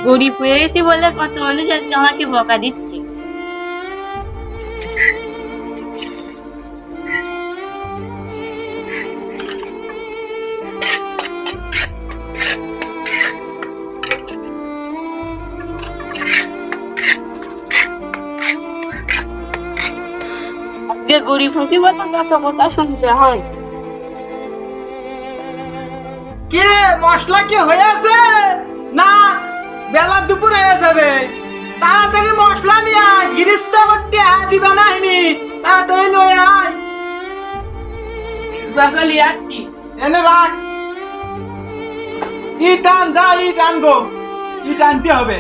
গরিব হয়ে গেছি বলে কত মানুষ আজকে আমাকে বকা দিচ্ছে। আজকে গরিব হয়েছি বলে কত কথা শুনতে হয়। কে মশলা কি হয়ে আছে না বেলা দুপুর হয়ে যাবে? তাড়াতাড়ি মশলা নিয়ে আয়, গিরিস্তা ভর্তি দিবা না হিনি, তাড়াতাড়ি লয়ে আয়। বাসা লিয়ে আসছি। এনে রাখ, ইট আন, যা ইট আনবো, ইট আনতে হবে।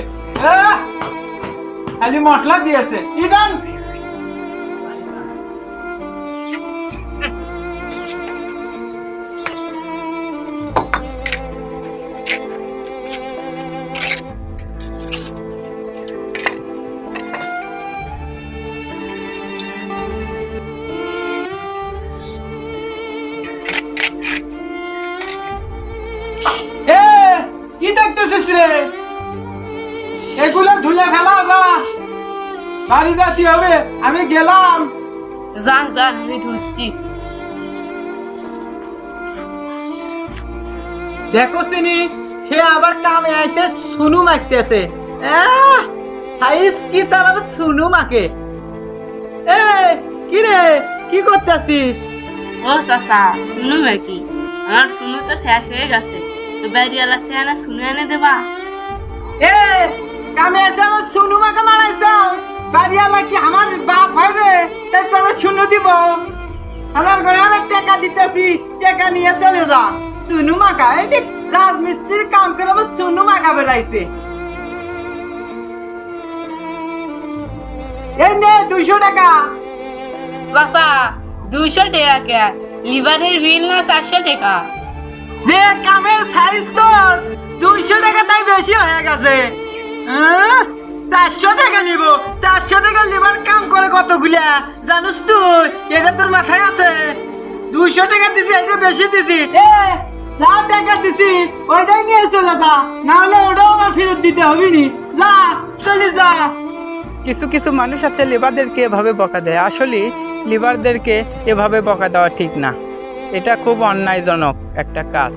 খালি মশলা দিয়েছে, ইট আন। কি দেখতেছিস রে? এগুলো ধুলে ফেলা যা, বাড়ি যেতে হবে। আমি গেলাম। যান যান, আমি ধরছি। দেখো চিনি, সে আবার কামে আইসে সুনু মাখতেছে। সাইজ কি তার আবার সুনু মাকে? কি রে, কি করতেছিস? ও চাচা, শুনু নাকি? আমার শুনু তো শেষ হয়ে গেছে, তো বাড়িওয়ালা থেকে না শুনে এনে দেবা। কামে আইসে আমার সুনু মাকে মারাইছাও? বাড়িওয়ালা কি আমার বাপ হয় রে? তাই তোর শুনু দিব? হাজার করে অনেক টাকা দিতেছি, টাকা নিয়ে চলে যা। সুনু মাকা, এই দেখ রাজমিস্ত্রির কাম করে আবার সুনু মাকা বেড়াইছে। এই নে 200 টাকা। চাচা 200 টাকা কে? লিভারের বিল না 400 টাকা? যে কামের সাইজ তোর 200 টাকা তাই বেশি হয়ে গেছে। 400 টাকা নিব। 400 টাকা লিভার কাম করে কতগুলা জানিস তুই? এটা তোর মাথায় আছে? 200 টাকা দিছি, এটা বেশি দিছি। যা টাকা দিছি ওইটাই নিয়ে চলে যা, না হলে ওটাও আমার ফেরত দিতে হবে নি। যা, চলে যা। কিছু কিছু মানুষ আছে লিভারদেরকে এভাবে বকা দেয়। আসলে লিভারদেরকে এভাবে বকা দেওয়া ঠিক না, এটা খুব অন্যায়জনক একটা কাজ।